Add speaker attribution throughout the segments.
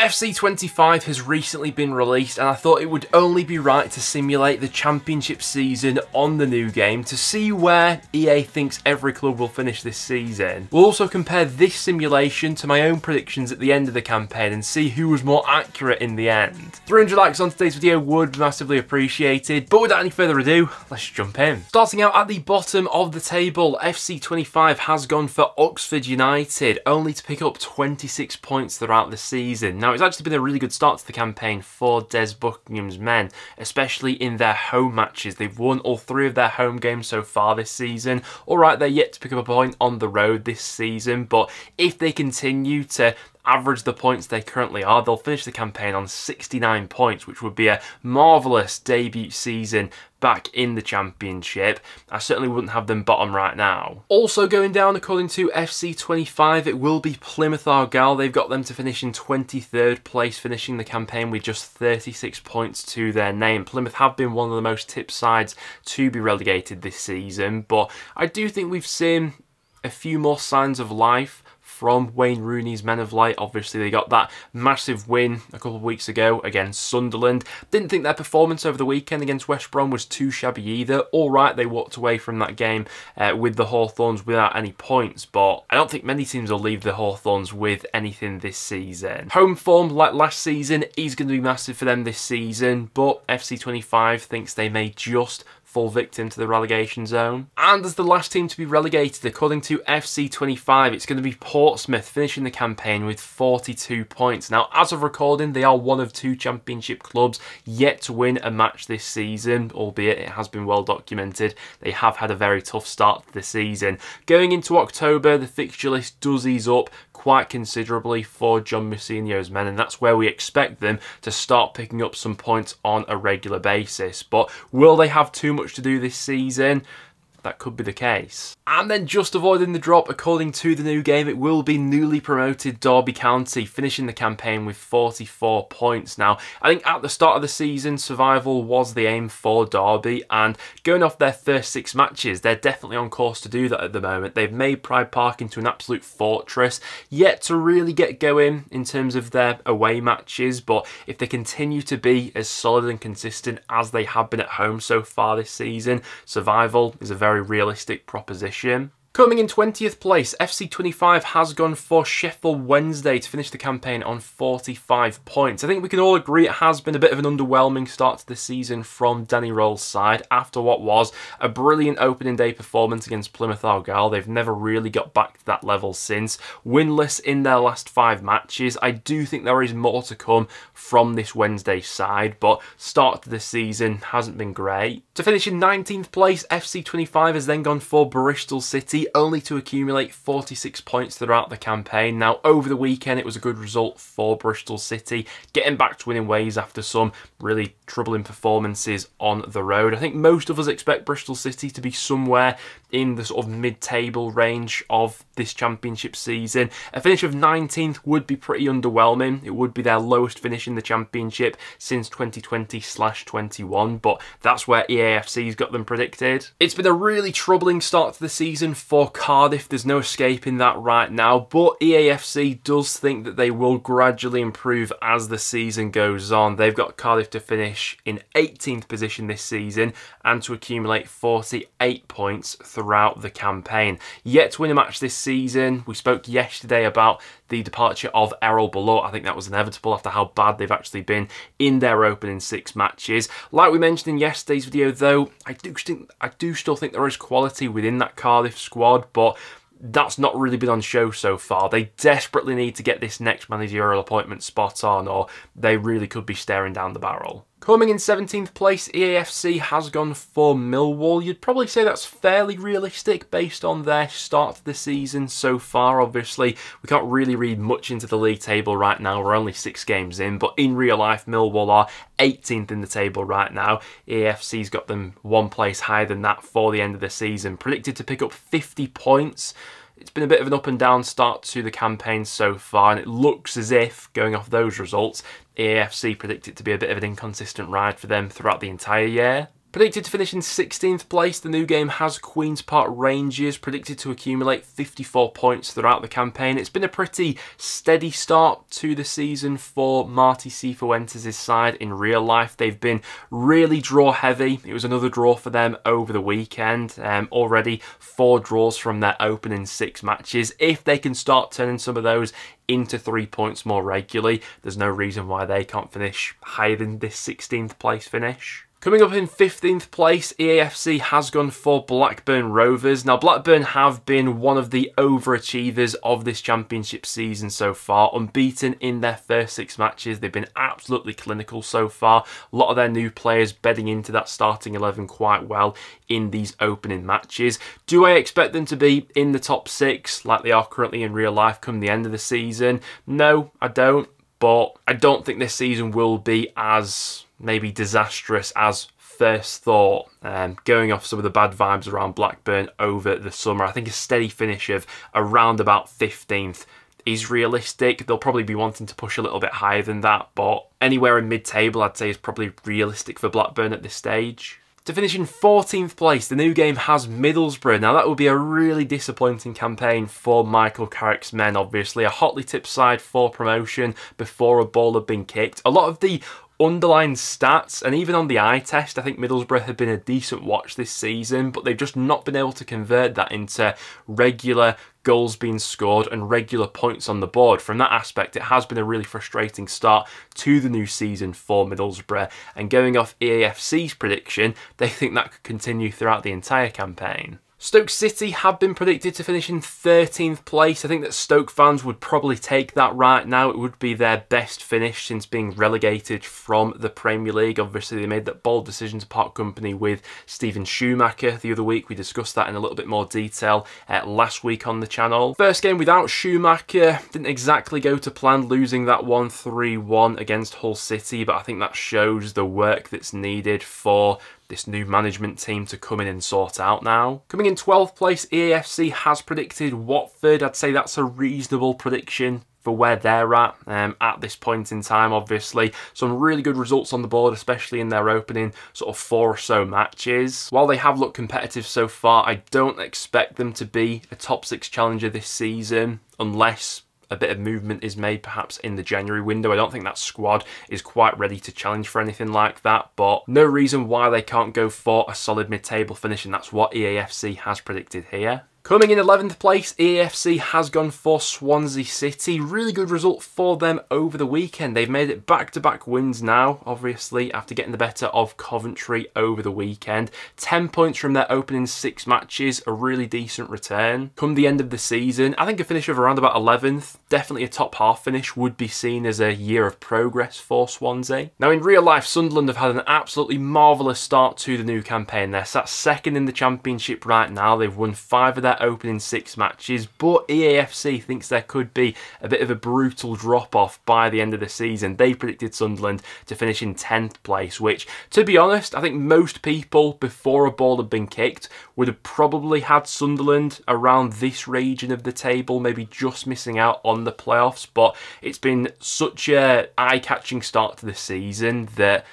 Speaker 1: FC25 has recently been released, and I thought it would only be right to simulate the championship season on the new game to see where EA thinks every club will finish this season. We'll also compare this simulation to my own predictions at the end of the campaign and see who was more accurate in the end. 300 likes on today's video would be massively appreciated, but without any further ado, let's jump in. Starting out at the bottom of the table, FC25 has gone for Oxford United, only to pick up 26 points throughout the season. Now, it's actually been a really good start to the campaign for Des Buckingham's men, especially in their home matches. They've won all 3 of their home games so far this season. Alright, they're yet to pick up a point on the road this season, but if they continue to average the points they currently are, they'll finish the campaign on 69 points, which would be a marvellous debut season back in the championship. I certainly wouldn't have them bottom right now. Also going down, according to FC25, it will be Plymouth Argyle. They've got them to finish in 23rd place, finishing the campaign with just 36 points to their name. Plymouth have been one of the most tipped sides to be relegated this season, but I do think we've seen a few more signs of life from Wayne Rooney's men of late. Obviously, they got that massive win a couple of weeks ago against Sunderland. Didn't think their performance over the weekend against West Brom was too shabby either. All right, they walked away from that game with the Hawthorns without any points, but I don't think many teams will leave the Hawthorns with anything this season. Home form, like last season, is going to be massive for them this season, but FC25 thinks they may just fall victim to the relegation zone. And as the last team to be relegated, according to FC25, it's going to be Portsmouth, finishing the campaign with 42 points. Now, as of recording, they are one of 2 championship clubs yet to win a match this season, albeit it has been well documented. They have had a very tough start to the season. Going into October, the fixture list does ease up quite considerably for John Mousinho's men, and that's where we expect them to start picking up some points on a regular basis. But will they have too much to do this season? That could be the case. And then just avoiding the drop, according to the new game, it will be newly promoted Derby County, finishing the campaign with 44 points. Now, I think at the start of the season, survival was the aim for Derby, and going off their first 6 matches, they're definitely on course to do that at the moment. They've made Pride Park into an absolute fortress, yet to really get going in terms of their away matches, but if they continue to be as solid and consistent as they have been at home so far this season, survival is a very realistic proposition. Coming in 20th place, FC25 has gone for Sheffield Wednesday to finish the campaign on 45 points. I think we can all agree it has been a bit of an underwhelming start to the season from Danny Roll's side after what was a brilliant opening day performance against Plymouth Argyle. They've never really got back to that level since. Winless in their last 5 matches. I do think there is more to come from this Wednesday side, but start to the season hasn't been great. To finish in 19th place, FC25 has then gone for Bristol City, only to accumulate 46 points throughout the campaign. Now, over the weekend, it was a good result for Bristol City, getting back to winning ways after some really troubling performances on the road. I think most of us expect Bristol City to be somewhere in the sort of mid-table range of this championship season. A finish of 19th would be pretty underwhelming. It would be their lowest finish in the championship since 2020/21, but that's where EAFC's got them predicted. It's been a really troubling start to the season for Cardiff. There's no escaping that right now, but EAFC does think that they will gradually improve as the season goes on. They've got Cardiff to finish in 18th position this season and to accumulate 48 points throughout the campaign. Yet to win a match this season. We spoke yesterday about the departure of Errol Bullock. I think that was inevitable after how bad they've actually been in their opening 6 matches. Like we mentioned in yesterday's video though, I do still think there is quality within that Cardiff squad, but that's not really been on show so far. They desperately need to get this next managerial appointment spot on, or they really could be staring down the barrel. Coming in 17th place, EAFC has gone for Millwall. You'd probably say that's fairly realistic based on their start to the season so far. Obviously, we can't really read much into the league table right now. We're only 6 games in, but in real life, Millwall are 18th in the table right now. EAFC's got them 1 place higher than that for the end of the season. Predicted to pick up 50 points. It's been a bit of an up and down start to the campaign so far, and it looks as if, going off those results, EAFC predict it to be a bit of an inconsistent ride for them throughout the entire year. Predicted to finish in 16th place, the new game has Queen's Park Rangers, predicted to accumulate 54 points throughout the campaign. It's been a pretty steady start to the season for Marty Cifuentes' side in real life. They've been really draw heavy. It was another draw for them over the weekend. Already 4 draws from their opening 6 matches. If they can start turning some of those into 3 points more regularly, there's no reason why they can't finish higher than this 16th place finish. Coming up in 15th place, EAFC has gone for Blackburn Rovers. Now, Blackburn have been one of the overachievers of this championship season so far. Unbeaten in their first 6 matches. They've been absolutely clinical so far. A lot of their new players bedding into that starting 11 quite well in these opening matches. Do I expect them to be in the top 6 like they are currently in real life come the end of the season? No, I don't. But I don't think this season will be as maybe disastrous as first thought, going off some of the bad vibes around Blackburn over the summer. I think a steady finish of around about 15th is realistic. They'll probably be wanting to push a little bit higher than that, but anywhere in mid-table I'd say is probably realistic for Blackburn at this stage. To finish in 14th place, the new game has Middlesbrough. Now, that would be a really disappointing campaign for Michael Carrick's men, obviously. A hotly tipped side for promotion before a ball had been kicked. A lot of the underlying stats, and even on the eye test, I think Middlesbrough have been a decent watch this season, but they've just not been able to convert that into regular goals being scored and regular points on the board. From that aspect, it has been a really frustrating start to the new season for Middlesbrough, and going off EAFC's prediction, they think that could continue throughout the entire campaign. Stoke City have been predicted to finish in 13th place. I think that Stoke fans would probably take that right now. It would be their best finish since being relegated from the Premier League. Obviously, they made that bold decision to part company with Steven Schumacher the other week. We discussed that in a little bit more detail last week on the channel. First game without Schumacher didn't exactly go to plan, losing that 1-3-1 against Hull City, but I think that shows the work that's needed for this new management team to come in and sort out now. Coming in 12th place, EAFC has predicted Watford. I'd say that's a reasonable prediction for where they're at this point in time, obviously. Some really good results on the board, especially in their opening sort of 4 or so matches. While they have looked competitive so far, I don't expect them to be a top 6 challenger this season unless a bit of movement is made perhaps in the January window. I don't think that squad is quite ready to challenge for anything like that, but no reason why they can't go for a solid mid-table finish, and that's what EAFC has predicted here. Coming in 11th place, EAFC has gone for Swansea City. Really good result for them over the weekend. They've made it back-to-back wins now, obviously, after getting the better of Coventry over the weekend. 10 points from their opening 6 matches, a really decent return. Come the end of the season, I think a finish of around about 11th, definitely a top half finish, would be seen as a year of progress for Swansea. Now, in real life, Sunderland have had an absolutely marvellous start to the new campaign. They're sat second in the Championship right now. They've won 5 of their opening 6 matches, but EAFC thinks there could be a bit of a brutal drop-off by the end of the season. They predicted Sunderland to finish in 10th place, which, to be honest, I think most people, before a ball had been kicked, would have probably had Sunderland around this region of the table, maybe just missing out on the playoffs, but it's been such a eye-catching start to the season that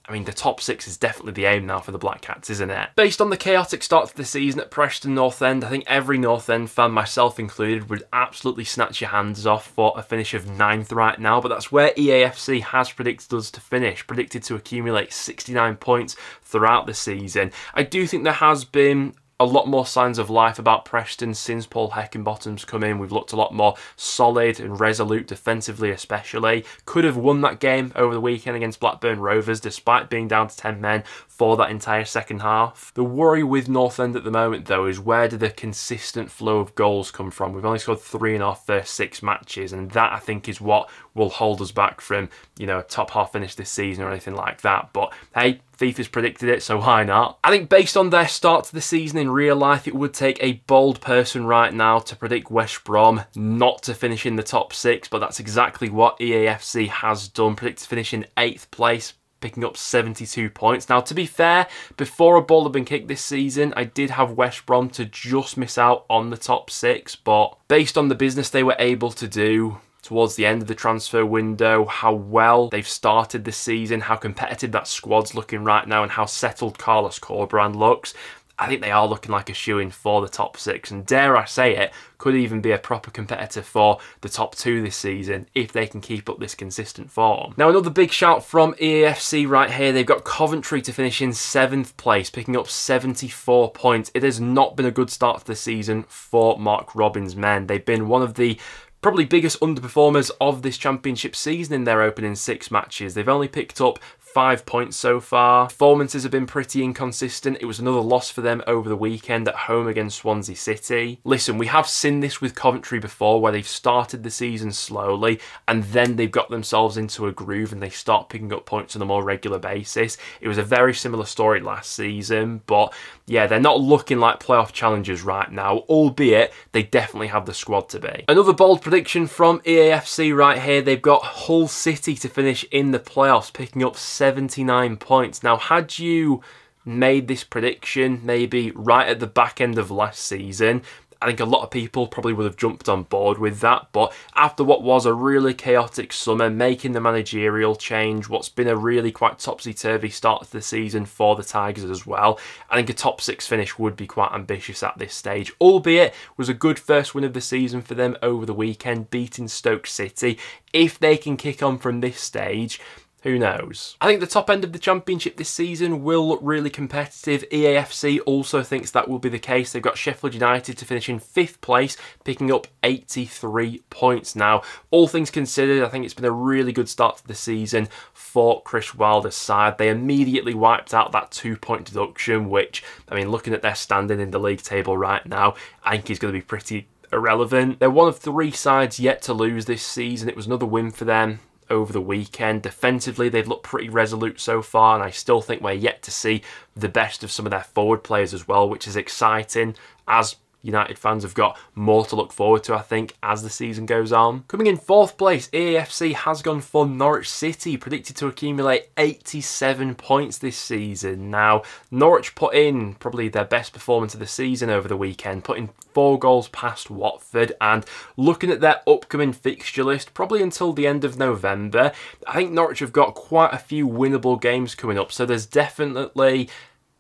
Speaker 1: I mean, the top 6 is definitely the aim now for the Black Cats, isn't it? Based on the chaotic start to the season at Preston North End, I think every North End fan, myself included, would absolutely snatch your hands off for a finish of 9th right now, but that's where EAFC has predicted us to finish, predicted to accumulate 69 points throughout the season. I do think there has been a lot more signs of life about Preston since Paul Heckingbottom's come in. We've looked a lot more solid and resolute defensively especially. Could have won that game over the weekend against Blackburn Rovers despite being down to 10 men for that entire second half. The worry with North End at the moment though is where do the consistent flow of goals come from? We've only scored 3 in our first 6 matches, and that I think is what will hold us back from, you know, a top half finish this season or anything like that. But hey, FIFA's predicted it, so why not? I think based on their start to the season in real life, it would take a bold person right now to predict West Brom not to finish in the top 6, but that's exactly what EAFC has done. Predicted to finish in 8th place, picking up 72 points. Now, to be fair, before a ball had been kicked this season, I did have West Brom to just miss out on the top 6, but based on the business they were able to do, towards the end of the transfer window, how well they've started this season, how competitive that squad's looking right now, and how settled Carlos Corberán looks, I think they are looking like a shoo-in for the top 6, and dare I say it, could even be a proper competitor for the top 2 this season if they can keep up this consistent form. Now, another big shout from EAFC right here. They've got Coventry to finish in 7th place, picking up 74 points. It has not been a good start to the season for Mark Robins' men. They've been one of the probably biggest underperformers of this championship season in their opening 6 matches. They've only picked up 5 points so far. Performances have been pretty inconsistent. It was another loss for them over the weekend at home against Swansea City. Listen, we have seen this with Coventry before, where they've started the season slowly and then they've got themselves into a groove and they start picking up points on a more regular basis. It was a very similar story last season, but yeah, they're not looking like playoff challengers right now, albeit they definitely have the squad to be. Another bold prediction from EAFC right here. They've got Hull City to finish in the playoffs, picking up 79 points. Now, had you made this prediction maybe right at the back end of last season, I think a lot of people probably would have jumped on board with that, but after what was a really chaotic summer, making the managerial change, what's been a really quite topsy-turvy start to the season for the Tigers as well, I think a top 6 finish would be quite ambitious at this stage, albeit was a good first win of the season for them over the weekend, beating Stoke City. If they can kick on from this stage, who knows? I think the top end of the championship this season will look really competitive. EAFC also thinks that will be the case. They've got Sheffield United to finish in 5th place, picking up 83 points. Now, all things considered, I think it's been a really good start to the season for Chris Wilder's side. They immediately wiped out that 2-point deduction, which, I mean, looking at their standing in the league table right now, I think is going to be pretty irrelevant. They're one of 3 sides yet to lose this season. It was another win for them over the weekend. Defensively, they've looked pretty resolute so far, and I still think we're yet to see the best of some of their forward players as well, which is exciting, as United fans have got more to look forward to, I think, as the season goes on. Coming in 4th place, EAFC has gone for Norwich City, predicted to accumulate 87 points this season. Now, Norwich put in probably their best performance of the season over the weekend, putting 4 goals past Watford, and looking at their upcoming fixture list, probably until the end of November, I think Norwich have got quite a few winnable games coming up, so there's definitely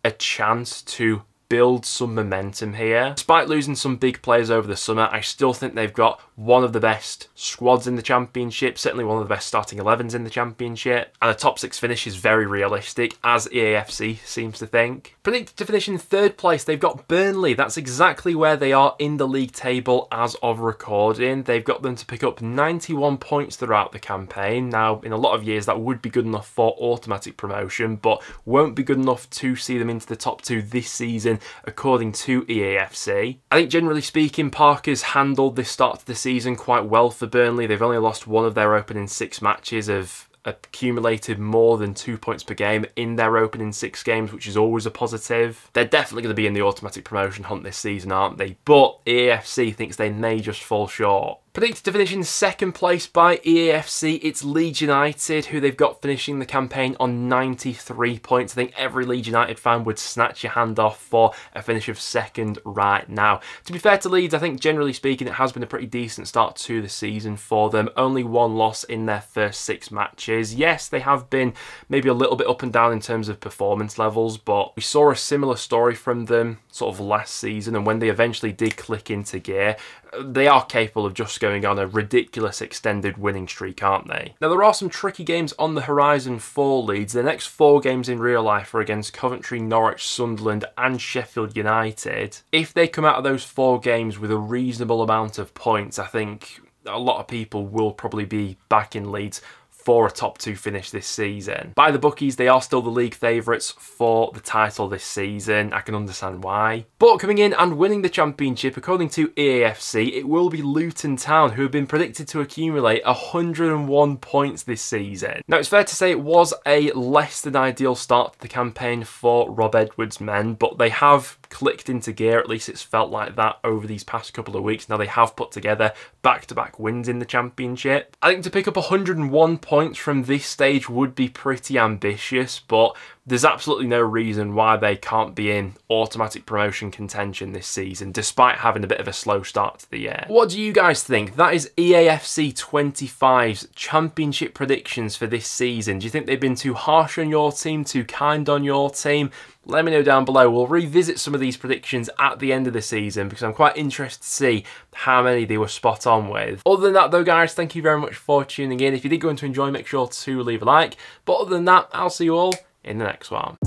Speaker 1: a chance to build some momentum here. Despite losing some big players over the summer, I still think they've got one of the best squads in the championship, certainly one of the best starting 11s in the championship, and a top 6 finish is very realistic, as EAFC seems to think. Predicted to finish in 3rd place, they've got Burnley. That's exactly where they are in the league table as of recording. They've got them to pick up 91 points throughout the campaign. Now, in a lot of years, that would be good enough for automatic promotion, but won't be good enough to see them into the top 2 this season, according to EAFC. I think generally speaking, Parker's handled this start to the season quite well for Burnley. They've only lost one of their opening 6 matches, have accumulated more than 2 points per game in their opening 6 games, which is always a positive. They're definitely going to be in the automatic promotion hunt this season, aren't they? But EAFC thinks they may just fall short. Predicted to finish in 2nd place by EAFC, it's Leeds United, who they've got finishing the campaign on 93 points. I think every Leeds United fan would snatch your hand off for a finish of 2nd right now. To be fair to Leeds, I think generally speaking, it has been a pretty decent start to the season for them. Only 1 loss in their first 6 matches. Yes, they have been maybe a little bit up and down in terms of performance levels, but we saw a similar story from them sort of last season, and when they eventually did click into gear, they are capable of just going on a ridiculous extended winning streak, aren't they? Now, there are some tricky games on the horizon for Leeds. The next 4 games in real life are against Coventry, Norwich, Sunderland and Sheffield United. If they come out of those 4 games with a reasonable amount of points, I think a lot of people will probably be back in Leeds for a top 2 finish this season. By the bookies, they are still the league favourites for the title this season. I can understand why. But coming in and winning the championship, according to EAFC, it will be Luton Town, who have been predicted to accumulate 101 points this season. Now, it's fair to say it was a less than ideal start to the campaign for Rob Edwards' men, but they have clicked into gear, at least it's felt like that over these past couple of weeks. Now, they have put together back-to-back wins in the championship. I think to pick up 101 points from this stage would be pretty ambitious, but there's absolutely no reason why they can't be in automatic promotion contention this season, despite having a bit of a slow start to the year. What do you guys think? That is EAFC25's championship predictions for this season. Do you think they've been too harsh on your team, too kind on your team? Let me know down below. We'll revisit some of these predictions at the end of the season because I'm quite interested to see how many they were spot on with. Other than that though, guys, thank you very much for tuning in. If you did go on to enjoy, make sure to leave a like. But other than that, I'll see you all in the next one.